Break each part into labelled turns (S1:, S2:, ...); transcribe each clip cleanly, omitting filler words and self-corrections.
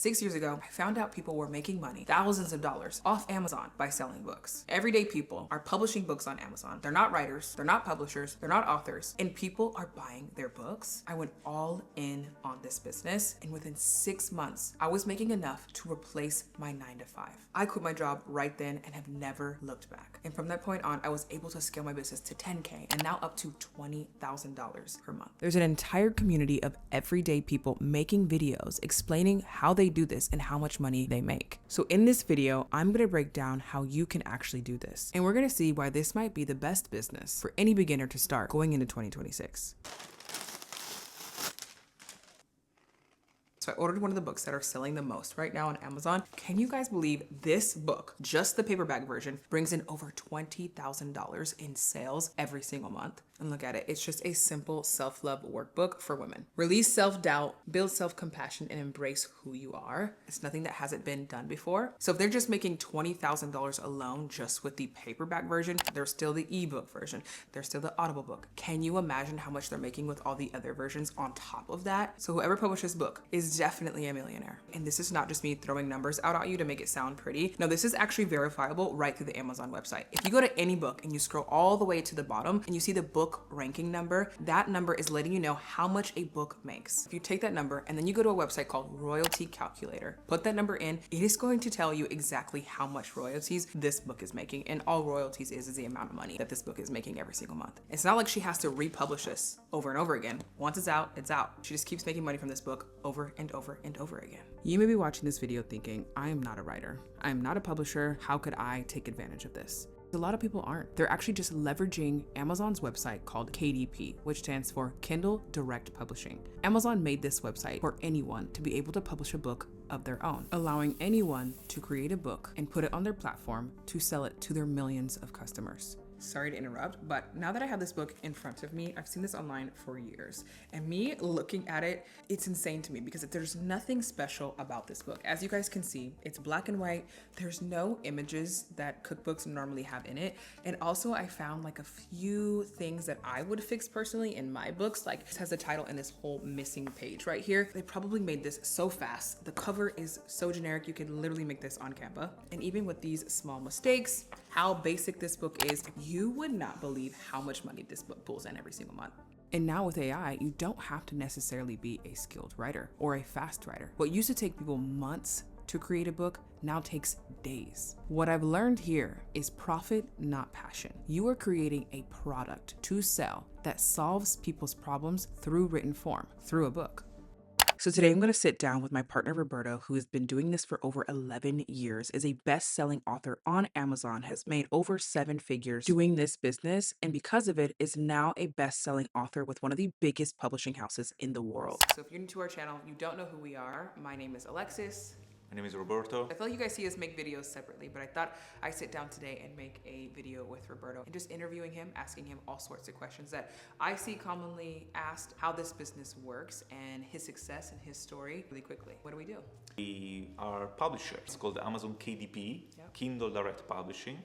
S1: 6 years ago, I found out people were making money, thousands of dollars, off Amazon by selling books. Everyday people are publishing books on Amazon. They're not writers, they're not publishers, they're not authors, and people are buying their books. I went all in on this business, and within 6 months, I was making enough to replace my 9-to-5. I quit my job right then and have never looked back. And from that point on, I was able to scale my business to $10K and now up to $20,000 per month. There's an entire community of everyday people making videos explaining how they do this and how much money they make. So in this video, I'm gonna break down how you can actually do this. And we're gonna see why this might be the best business for any beginner to start going into 2026. So I ordered one of the books that are selling the most right now on Amazon. Can you guys believe this book, just the paperback version, brings in over $20,000 in sales every single month? And look at it, it's just a simple self-love workbook for women. Release self-doubt, build self-compassion, and embrace who you are. It's nothing that hasn't been done before. So if they're just making $20,000 alone just with the paperback version, there's still the ebook version, there's still the Audible book. Can you imagine how much they're making with all the other versions on top of that? So whoever published this book is definitely a millionaire. And this is not just me throwing numbers out at you to make it sound pretty. No, this is actually verifiable right through the Amazon website. If you go to any book and you scroll all the way to the bottom and you see the book ranking number, that number is letting you know how much a book makes. If you take that number and then you go to a website called Royalty Calculator, put that number in, it is going to tell you exactly how much royalties this book is making. And all royalties is the amount of money that this book is making every single month. It's not like she has to republish this over and over again. Once it's out, it's out. She just keeps making money from this book over and over and over again. You may be watching this video thinking, I am not a writer. I am not a publisher. How could I take advantage of this? A lot of people aren't. They're actually just leveraging Amazon's website called KDP, which stands for Kindle Direct Publishing. Amazon made this website for anyone to be able to publish a book of their own, allowing anyone to create a book and put it on their platform to sell it to their millions of customers. Sorry to interrupt, but now that I have this book in front of me, I've seen this online for years. And me looking at it, it's insane to me because there's nothing special about this book. As you guys can see, it's black and white. There's no images that cookbooks normally have in it. And also I found like a few things that I would fix personally in my books. Like this has the title and this whole missing page right here. They probably made this so fast. The cover is so generic. You could literally make this on Canva. And even with these small mistakes, how basic this book is, you would not believe how much money this book pulls in every single month. And now with AI, you don't have to necessarily be a skilled writer or a fast writer. What used to take people months to create a book now takes days. What I've learned here is profit, not passion. You are creating a product to sell that solves people's problems through written form, through a book. So today I'm going to sit down with my partner, Roberto, who has been doing this for over 11 years, is a best-selling author on Amazon, has made over 7 figures doing this business, and because of it is now a best-selling author with one of the biggest publishing houses in the world. So if you're new to our channel, you don't know who we are, my name is Alexis.
S2: My name is Roberto.
S1: I feel like you guys see us make videos separately, but I thought I'd sit down today and make a video with Roberto and just interviewing him, asking him all sorts of questions that I see commonly asked, how this business works and his success and his story really quickly. What do we do?
S2: We are publishers. It's called Amazon KDP, Kindle Direct Publishing.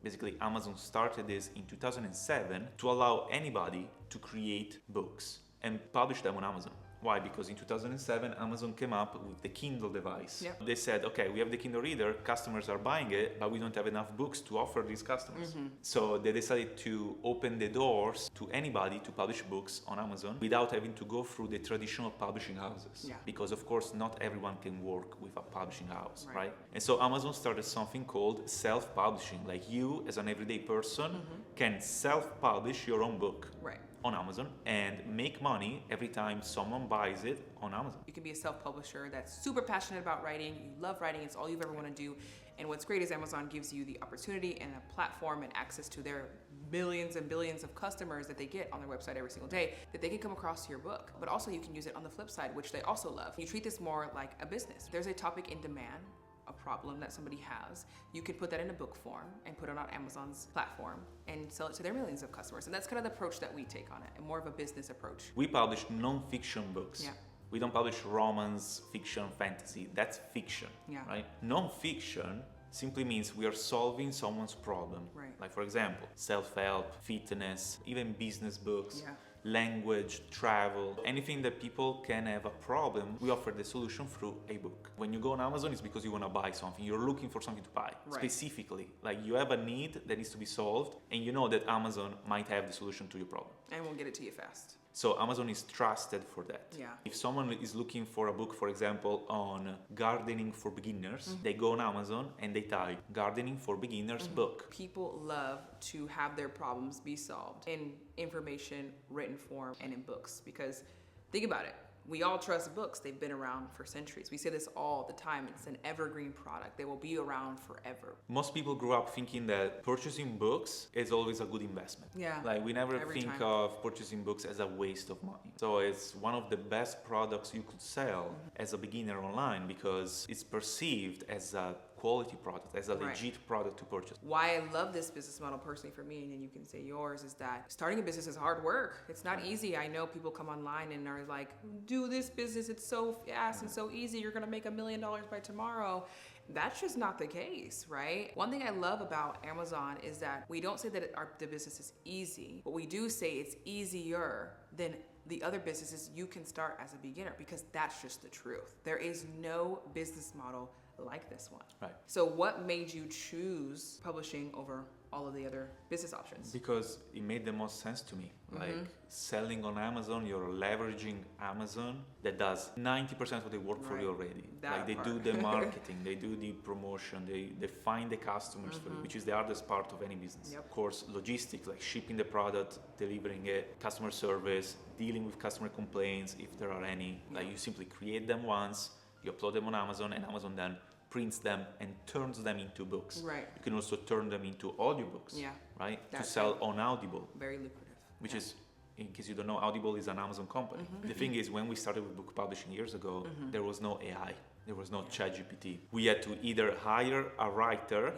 S2: Basically, Amazon started this in 2007 to allow anybody to create books and publish them on Amazon. Why? Because in 2007, Amazon came up with the Kindle device. Yep. They said, okay, we have the Kindle reader, customers are buying it, but we don't have enough books to offer these customers. So they decided to open the doors to anybody to publish books on Amazon without having to go through the traditional publishing houses. Yeah. Because of course, not everyone can work with a publishing house, right? And so Amazon started something called self-publishing. Like you, as an everyday person, can self-publish your own book. Right. On Amazon and make money every time someone buys it on Amazon.
S1: You can be a self-publisher that's super passionate about writing, you love writing, it's all you've ever want to do. And what's great is Amazon gives you the opportunity and a platform and access to their millions and billions of customers that they get on their website every single day that they can come across your book. But also you can use it on the flip side, which they also love. You treat this more like a business. There's a topic in demand, a problem that somebody has, you could put that in a book form and put it on Amazon's platform and sell it to their millions of customers. And that's kind of the approach that we take on it, and more of a business approach.
S2: We publish non-fiction books. Yeah. We don't publish romance, fiction, fantasy. That's fiction, right? Non-fiction simply means we are solving someone's problem. Right. Like for example, self-help, fitness, even business books. Yeah. language, travel, anything that people can have a problem, we offer the solution through a book. When you go on Amazon, it's because you want to buy something. You're looking for something to buy, specifically. Like you have a need that needs to be solved, and you know that Amazon might have the solution to your problem.
S1: And we'll get it to you fast.
S2: So Amazon is trusted for that.
S1: Yeah.
S2: If someone is looking for a book, for example, on gardening for beginners, they go on Amazon and they type gardening for beginners book.
S1: People love to have their problems be solved in information, written form, and in books. Because think about it. We all trust books. They've been around for centuries. We say this all the time. It's an evergreen product. They will be around forever.
S2: Most people grew up thinking that purchasing books is always a good investment.
S1: Yeah.
S2: Like we never
S1: Every
S2: think
S1: time.
S2: of purchasing books as a waste of money. So it's one of the best products you could sell as a beginner online because it's perceived as a quality product, as a legit product to purchase.
S1: Why I love this business model personally for me, and then you can say yours, is that starting a business is hard work. It's not easy. I know people come online and are like, do this business, it's so fast and so easy, you're gonna make $1 million by tomorrow. That's just not the case, right? One thing I love about Amazon is that we don't say that the business is easy, but we do say it's easier than the other businesses you can start as a beginner, because that's just the truth. There is no business model like this one.
S2: Right.
S1: So what made you choose publishing over all of the other business options?
S2: Because it made the most sense to me. Like selling on Amazon, you're leveraging Amazon that does 90% of the work for you already.
S1: That
S2: like they do the marketing, they do the promotion, they find the customers for you, which is the hardest part of any business. Of course, logistics, like shipping the product, delivering it, customer service, dealing with customer complaints if there are any. Like you simply create them once, you upload them on Amazon, and Amazon then prints them and turns them into books.
S1: Right.
S2: You can also turn them into audiobooks.
S1: Yeah.
S2: Right?
S1: That's
S2: to sell on Audible.
S1: Very lucrative.
S2: Which is, in case you don't know, Audible is an Amazon company. The thing is, when we started with book publishing years ago, there was no AI, there was no ChatGPT. We had to either hire a writer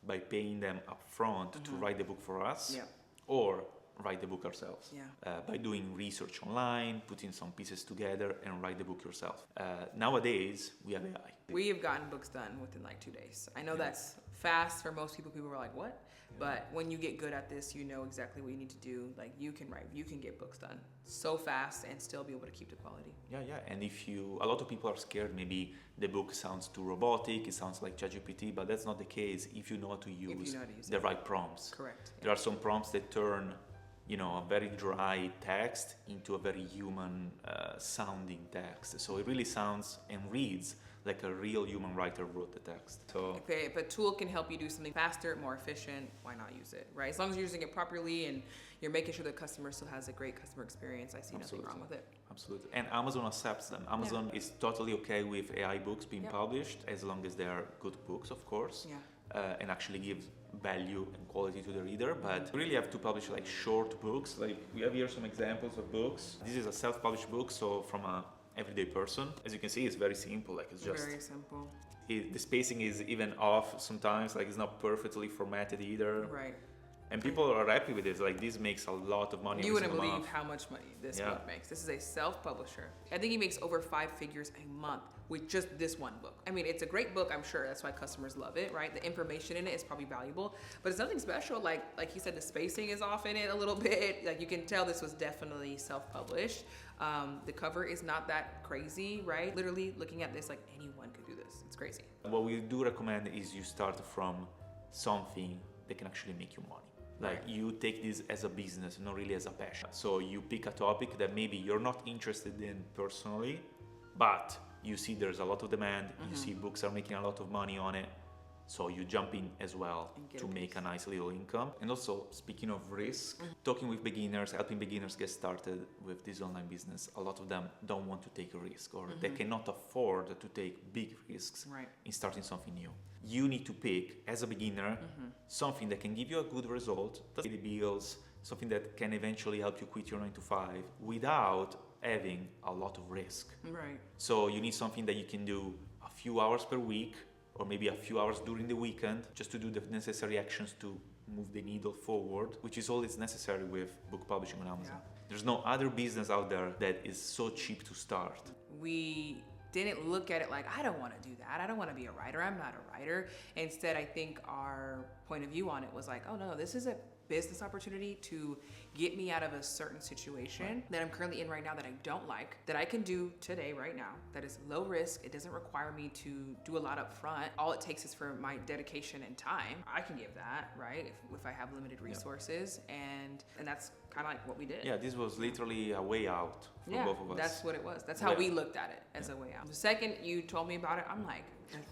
S2: by paying them upfront to write the book for us, or write the book ourselves by doing research online, putting some pieces together, and write the book yourself. Nowadays, we have AI.
S1: We have gotten books done within like 2 days. I know that's fast for most people. People are like, what? But when you get good at this, you know exactly what you need to do. Like you can write, you can get books done so fast and still be able to keep the quality.
S2: Yeah. And a lot of people are scared, maybe the book sounds too robotic, it sounds like ChatGPT, but that's not the case if you know how to use the right prompts.
S1: Correct.
S2: There are some prompts that turn a very dry text into a very human sounding text. So it really sounds and reads like a real human writer wrote the text. So
S1: if a tool can help you do something faster, more efficient, why not use it, right? As long as you're using it properly and you're making sure the customer still has a great customer experience, I see nothing wrong with it.
S2: Absolutely. And Amazon accepts them. Amazon is totally okay with AI books being published, as long as they are good books, of course, and actually give value and quality to the reader. But you really have to publish like short books. Like we have here some examples of books. This is a self-published book, so from a everyday person. As you can see, it's very simple. Like it's just
S1: very simple.
S2: The spacing is even off sometimes. Like it's not perfectly formatted either.
S1: Right.
S2: And people are happy with this. Like this makes a lot of money.
S1: You wouldn't believe
S2: month.
S1: how much money this book makes. This is a self-publisher. I think he makes over 5 figures a month with just this one book. I mean, it's a great book, I'm sure. That's why customers love it, right? The information in it is probably valuable, but it's nothing special. Like he said, the spacing is off in it a little bit. Like you can tell this was definitely self-published. The cover is not that crazy, right? Literally looking at this, like anyone could do this. It's crazy.
S2: What we do recommend is you start from something that can actually make you money. Like you take this as a business, not really as a passion. So you pick a topic that maybe you're not interested in personally, but you see there's a lot of demand, you see books are making a lot of money on it, so you jump in as well to make a nice little income. And also, speaking of risk, talking with beginners, helping beginners get started with this online business, a lot of them don't want to take a risk, or they cannot afford to take big risks in starting something new. You need to pick, as a beginner, something that can give you a good result, pay the bills, something that can eventually help you quit your 9 to 5 without having a lot of risk.
S1: Right.
S2: So you need something that you can do a few hours per week, or maybe a few hours during the weekend, just to do the necessary actions to move the needle forward, which is all that's necessary with book publishing on Amazon. There's no other business out there that is so cheap to start.
S1: We didn't look at it like, I don't want to do that. I don't want to be a writer. I'm not a writer. Instead, I think our point of view on it was like, oh no, this is a business opportunity to get me out of a certain situation that I'm currently in right now that I don't like, that I can do today, right now, that is low risk. It doesn't require me to do a lot up front. All it takes is for my dedication and time. I can give that, right? If I have limited resources, and that's kind of like what we did.
S2: Yeah, this was literally a way out for both of us.
S1: That's what it was. That's how we looked at it, as a way out. The second you told me about it, I'm like,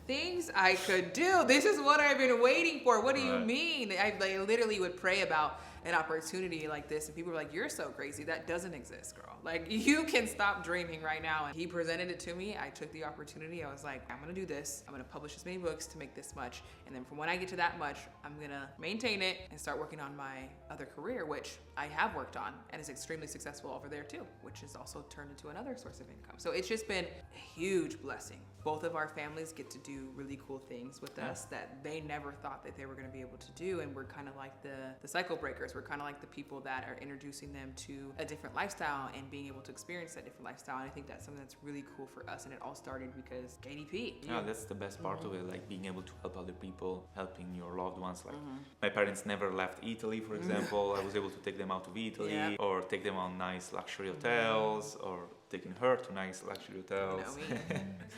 S1: things I could do. This is what I've been waiting for. What do you mean? I literally would pray about an opportunity like this, and people were like, you're so crazy. That doesn't exist, girl. Like, you can stop dreaming right now. And he presented it to me. I took the opportunity. I was like, I'm gonna do this. I'm gonna publish as many books to make this much. And then from when I get to that much, I'm gonna maintain it and start working on my other career, which I have worked on and is extremely successful over there too, which has also turned into another source of income. So it's just been a huge blessing. Both of our families get to do really cool things with us that they never thought that they were gonna be able to do. And we're kind of like the cycle breakers. We're kind of like the people that are introducing them to a different lifestyle and being able to experience that different lifestyle. And I think that's something that's really cool for us. And it all started because KDP.
S2: Yeah, that's the best part of it, like being able to help other people, helping your loved ones. Like my parents never left Italy, for example. I was able to take them out of Italy or take them on nice luxury hotels or taking her to nice luxury hotels.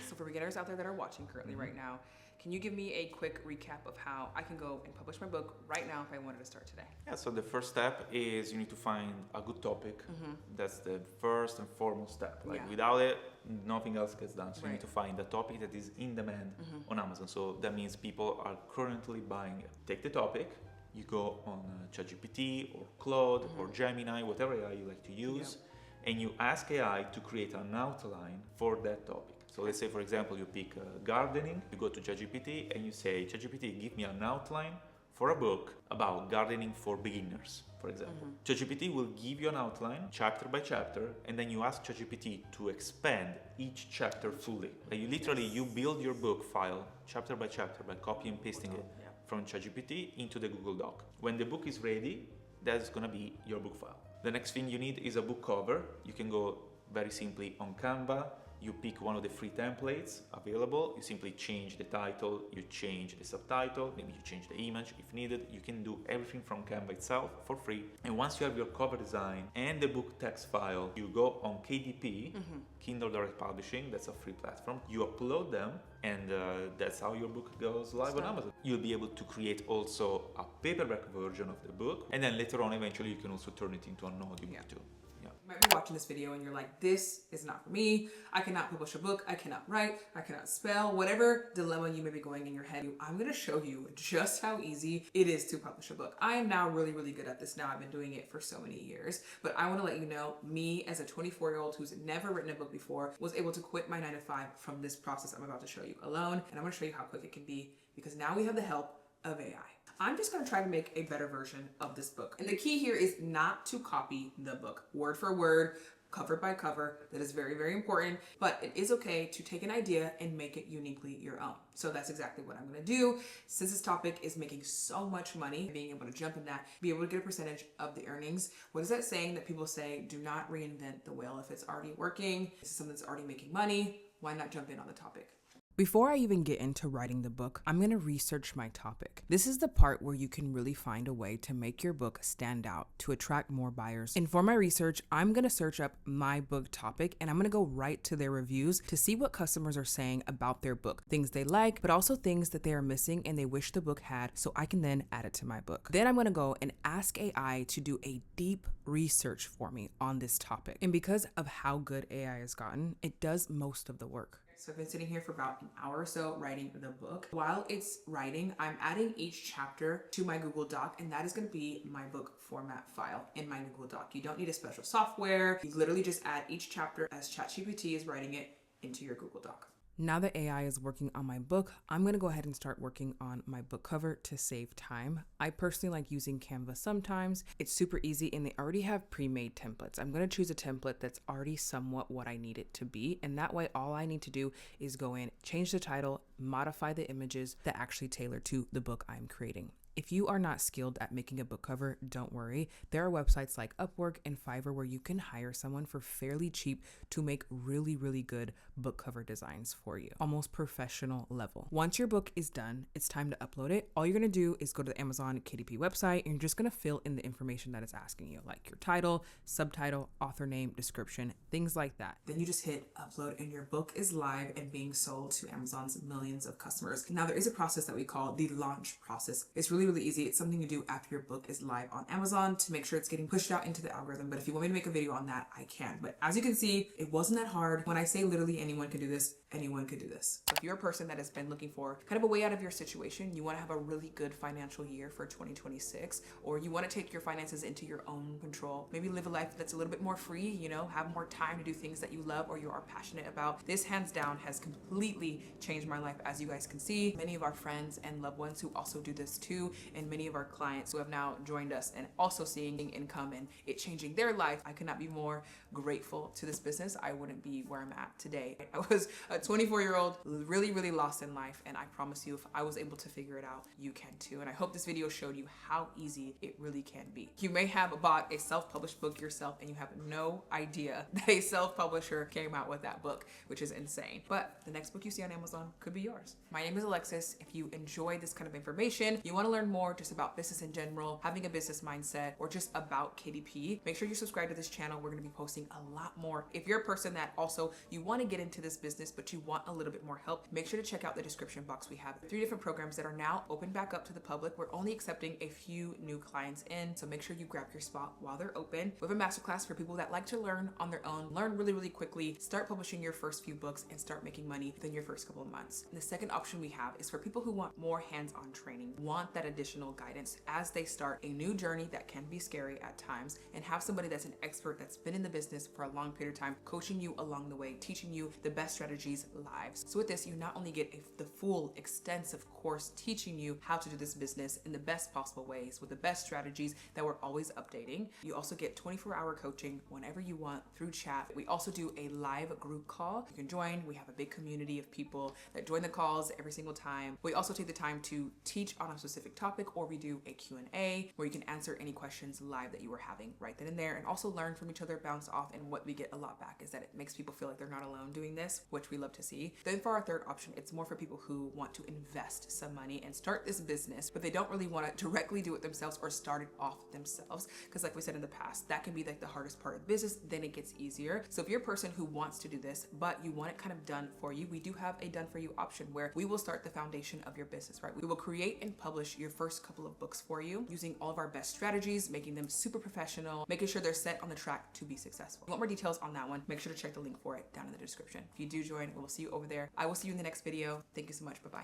S1: So for beginners out there that are watching currently right now, can you give me a quick recap of how I can go and publish my book right now if I wanted to start today?
S2: Yeah, so the first step is you need to find a good topic. That's the first and foremost step. Like without it, nothing else gets done. So you need to find a topic that is in demand on Amazon. So that means people are currently buying it. Take the topic, you go on ChatGPT or Claude or Gemini, whatever AI you like to use, and you ask AI to create an outline for that topic. So let's say, for example, you pick gardening, you go to ChatGPT and you say, ChatGPT, give me an outline for a book about gardening for beginners, for example. ChatGPT will give you an outline, chapter by chapter, and then you ask ChatGPT to expand each chapter fully. Like you build your book file, chapter by chapter, by copy and pasting it from ChatGPT into the Google Doc. When the book is ready, that's gonna be your book file. The next thing you need is a book cover. You can go very simply on Canva. You pick one of the free templates available. You simply change the title, you change the subtitle, maybe you change the image if needed. You can do everything from Canva itself for free. And once you have your cover design and the book text file, you go on KDP, Kindle Direct Publishing, that's a free platform. You upload them, and that's how your book goes live on Amazon. You'll be able to create also a paperback version of the book, and then later on, eventually, you can also turn it into an audiobook too.
S1: You might be watching this video and you're like, this is not for me. I cannot publish a book. I cannot write. I cannot spell. Whatever dilemma you may be going in your head, I'm going to show you just how easy it is to publish a book. I am now really, really good at this now. I've been doing it for so many years. But I want to let you know, me as a 24-year-old who's never written a book before was able to quit my 9-to-5 from this process I'm about to show you alone. And I'm going to show you how quick it can be because now we have the help of AI. I'm just going to try to make a better version of this book. And the key here is not to copy the book word for word, cover by cover. That is very, very important. But it is okay to take an idea and make it uniquely your own. So that's exactly what I'm going to do. Since this topic is making so much money, being able to jump in that, be able to get a percentage of the earnings. What is that saying that people say, do not reinvent the wheel if it's already working? This is something that's already making money. Why not jump in on the topic? Before I even get into writing the book, I'm going to research my topic. This is the part where you can really find a way to make your book stand out, to attract more buyers. And for my research, I'm going to search up my book topic and I'm going to go right to their reviews to see what customers are saying about their book. Things they like, but also things that they are missing and they wish the book had, so I can then add it to my book. Then I'm going to go and ask AI to do a deep research for me on this topic. And because of how good AI has gotten, it does most of the work. So I've been sitting here for about an hour or so writing the book. While it's writing, I'm adding each chapter to my Google Doc, and that is going to be my book format file in my Google Doc. You don't need a special software. You literally just add each chapter as ChatGPT is writing it into your Google Doc. Now that AI is working on my book, I'm going to go ahead and start working on my book cover to save time. I personally like using Canva sometimes. It's super easy and they already have pre-made templates. I'm going to choose a template that's already somewhat what I need it to be. And that way, all I need to do is go in, change the title, modify the images that actually tailor to the book I'm creating. If you are not skilled at making a book cover, don't worry. There are websites like Upwork and Fiverr where you can hire someone for fairly cheap to make really, really good book cover designs for you, almost professional level. Once your book is done, it's time to upload it. All you're gonna do is go to the Amazon KDP website and you're just gonna fill in the information that it's asking you, like your title, subtitle, author name, description, things like that. Then you just hit upload and your book is live and being sold to Amazon's millions of customers. Now there is a process that we call the launch process. It's really easy. It's something you do after your book is live on Amazon to make sure it's getting pushed out into the algorithm. But if you want me to make a video on that, I can. But as you can see, it wasn't that hard. When I say literally anyone can do this, anyone could do this. So if you're a person that has been looking for kind of a way out of your situation, you want to have a really good financial year for 2026, or you want to take your finances into your own control, maybe live a life that's a little bit more free, you know, have more time to do things that you love or you are passionate about. This hands down has completely changed my life. As you guys can see, many of our friends and loved ones who also do this too, and many of our clients who have now joined us and also seeing income and it changing their life. I could not be more grateful to this business. I wouldn't be where I'm at today. I was a 24-year-old, really lost in life, and I promise you, if I was able to figure it out, you can too. And I hope this video showed you how easy it really can be. You may have bought a self-published book yourself and you have no idea that a self-publisher came out with that book, which is insane. But the next book you see on Amazon could be yours. My name is Alexis. If you enjoy this kind of information, you want to learn more just about business in general, having a business mindset, or just about KDP, make sure you subscribe to this channel. We're going to be posting a lot more. If you're a person that also you want to get into this business, but you want a little bit more help, make sure to check out the description box. We have 3 different programs that are now open back up to the public. We're only accepting a few new clients in, so make sure you grab your spot while they're open. We have a masterclass for people that like to learn on their own, learn really quickly, start publishing your first few books and start making money within your first couple of months. And the second option we have is for people who want more hands-on training, want that additional guidance as they start a new journey that can be scary at times, and have somebody that's an expert that's been in the business for a long period of time, coaching you along the way, teaching you the best strategies live. So with this, you not only get the full extensive course teaching you how to do this business in the best possible ways with the best strategies that we're always updating. You also get 24-hour coaching whenever you want through chat. We also do a live group call. You can join. We have a big community of people that join the calls every single time. We also take the time to teach on a specific topic, or we do a Q&A where you can answer any questions live that you were having right then and there, and also learn from each other, bounce off. And what we get a lot back is that it makes people feel like they're not alone doing this, which we love to see. Then for our third option, it's more for people who want to invest some money and start this business, but they don't really want to directly do it themselves or start it off themselves. Because like we said in the past, that can be like the hardest part of business. Then it gets easier. So if you're a person who wants to do this, but you want it kind of done for you, we do have a done for you option where we will start the foundation of your business, right? We will create and publish your first couple of books for you using all of our best strategies, making them super professional, making sure they're set on the track to be successful. If you want more details on that one, make sure to check the link for it down in the description. If you do join, we will see you over there. I will see you in the next video. Thank you so much. Bye-bye.